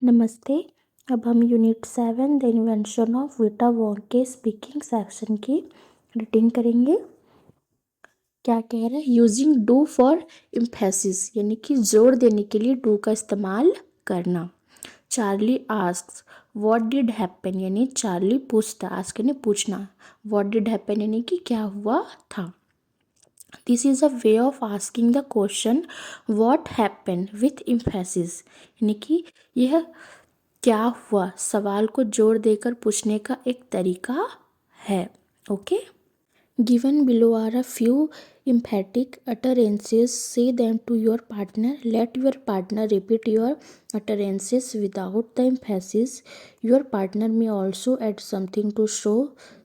नमस्ते। अब हम unit 7 the invention of Vita Wong के स्पीकिंग सेक्शन की रीडिंग करेंगे। क्या कह रहा है? यूजिंग डू फॉर एम्फेसिस, यानी कि जोर देने के लिए डू का इस्तेमाल करना। Charlie asks what did happen, यानी चार्ली पूछता, आस्क यानी पूछना, व्हाट डिड हैपन यानी कि क्या हुआ था। This is a way of asking the question what happen with emphasis, यानी कि यह क्या हुआ सवाल को जोर देकर पूछने का एक तरीका है। Okay. Given below are a few emphatic utterances. Say them to your partner. Let your partner repeat your utterances without the emphasis. Your partner may also add something to show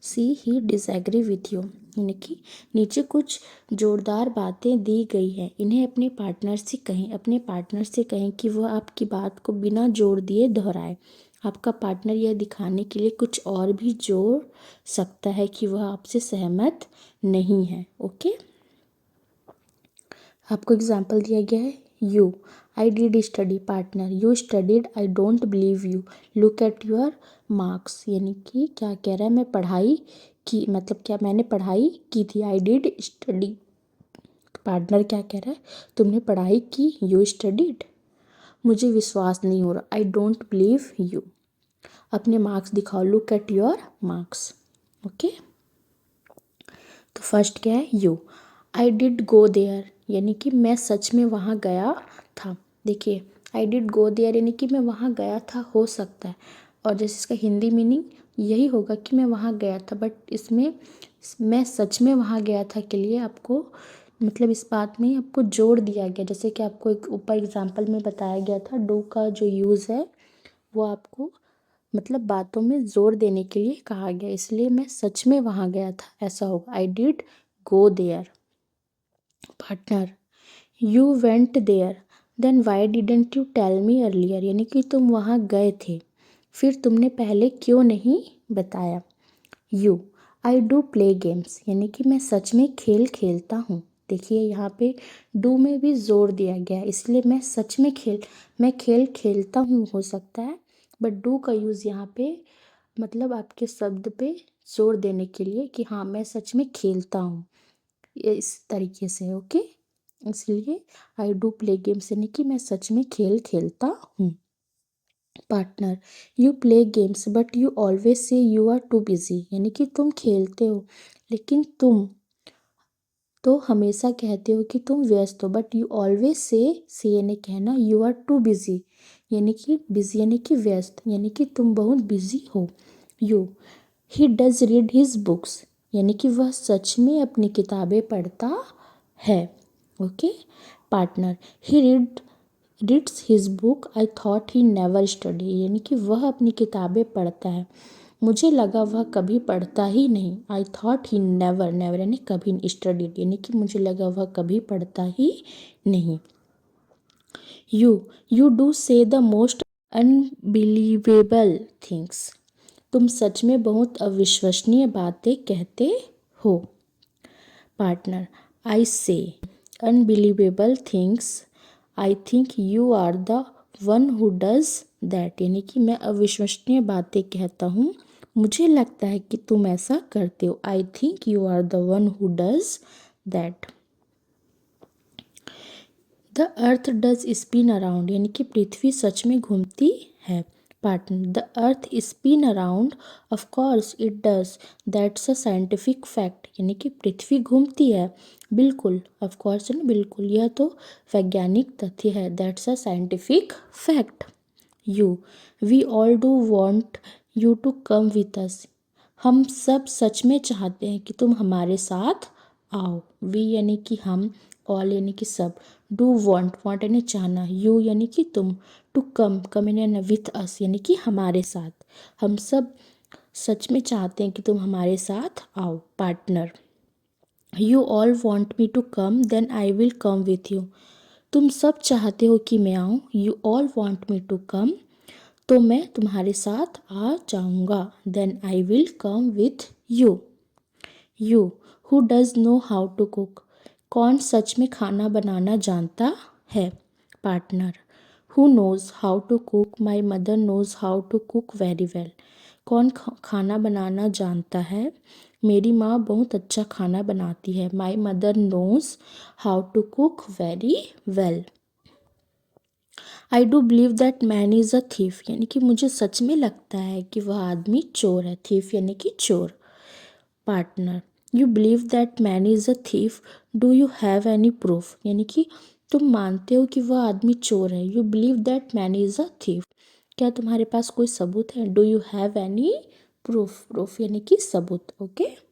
see he disagree with you. यानी कि नीचे कुछ जोरदार बातें दी गई हैं, इन्हें अपने पार्टनर से कहें। अपने पार्टनर से कहें कि वह आपकी बात को बिना जोर दिए दोहराए। आपका पार्टनर यह दिखाने के लिए कुछ और भी जोड़ सकता है कि वह आपसे सहमत नहीं है। ओके। आपको एग्जाम्पल दिया गया है। You I did study, partner you studied I don't believe you, look at your marks, यानी कि क्या कह रहा है? मैं पढ़ाई की, मतलब क्या मैंने पढ़ाई की थी। आई डिड स्टडी, पार्टनर क्या कह रहा है? तुमने पढ़ाई की, यू स्टडीड। मुझे विश्वास नहीं हो रहा, आई डोंट बिलीव यू। अपने मार्क्स दिखाओ, look at your marks. Okay. तो फर्स्ट क्या है? You I did go there, यानी कि मैं सच में वहाँ गया था। देखिए, आई डिड गो देयर यानी कि मैं वहाँ गया था, हो सकता है। और जैसे इसका हिंदी मीनिंग यही होगा कि मैं वहाँ गया था, बट इसमें मैं सच में वहाँ गया था के लिए आपको, मतलब इस बात में आपको जोड़ दिया गया। जैसे कि आपको एक ऊपर एग्जाम्पल में बताया गया था, डू का जो यूज़ है वो आपको मतलब बातों में जोर देने के लिए कहा गया, इसलिए मैं सच में वहाँ गया था ऐसा होगा। I did go there. Partner you went there, then why didn't you tell me earlier, यानी कि तुम वहाँ गए थे, फिर तुमने पहले क्यों नहीं बताया। You I do play games, यानी कि मैं सच में खेल खेलता हूँ। देखिए यहाँ पे डू में भी जोर दिया गया है, इसलिए मैं सच में मैं खेल खेलता हूँ हो सकता है, बट डू का यूज़ यहाँ पे मतलब आपके शब्द पे जोर देने के लिए कि हाँ मैं सच में खेलता हूँ, ये इस तरीके से। ओके। इसलिए आई डू प्ले गेम्स यानी कि मैं सच में खेल खेलता हूँ। Partner you play games but you always say you are too busy, यानी कि तुम खेलते हो लेकिन तुम तो हमेशा कहते हो कि तुम व्यस्त हो, बट यू ऑलवेज से यानी कहना, यू आर टू बिजी यानी कि बिजी यानी कि व्यस्त, यानी कि तुम बहुत बिजी हो। You he does read his books, यानी कि वह सच में अपनी किताबें पढ़ता है। Okay. Partner he reads his book I thought he never study, यानी कि वह अपनी किताबें पढ़ता है, मुझे लगा वह कभी पढ़ता ही नहीं। I thought he never, never यानी कभी नहीं, स्टडीड यानी कि मुझे लगा वह कभी पढ़ता ही नहीं। यू डू से द मोस्ट अनबिलीवेबल थिंग्स, तुम सच में बहुत अविश्वसनीय बातें कहते हो। Partner I say unbelievable things I think you are the one who does that, यानी कि मैं अविश्वसनीय बातें कहता हूँ, मुझे लगता है कि तुम ऐसा करते हो। I think you are the one who does that. The earth does spin around, यानी कि पृथ्वी सच में घूमती है। Partner the earth spin around, of course it does, that's a scientific fact, यानी कि पृथ्वी घूमती है, बिल्कुल, ऑफ कोर्स है ना, बिल्कुल, यह तो वैज्ञानिक तथ्य है, that's a scientific fact. You we all do want you to come with us, हम सब सच में चाहते हैं कि तुम हमारे साथ आओ। वी यानी कि हम, ऑल यानी कि सब, डू वॉन्ट यानी चाहना, यू यानी कि तुम, टू कम यानी विथ अस यानी कि हमारे साथ, हम सब सच में चाहते हैं कि तुम हमारे साथ आओ। Partner you all want me to come then I will come with you, तुम सब चाहते हो कि मैं आऊँ, you all want me to come, तो मैं तुम्हारे साथ आ जाऊँगा, then I will come with you. You who does know how to cook, कौन सच में खाना बनाना जानता है। Partner who knows how to cook? My mother knows how to cook very well. कौन खाना बनाना जानता है? मेरी माँ बहुत अच्छा खाना बनाती है। My mother knows how to cook very well. I do believe that man is a thief, यानी कि मुझे सच में लगता है कि वह आदमी चोर है। थीफ यानी कि चोर। Partner, you believe that man is a thief, do you have any proof, यानी कि तुम मानते हो कि वह आदमी चोर है। You believe that man is a thief, क्या तुम्हारे पास कोई सबूत है? Do you have any proof, proof यानी कि सबूत। ओके।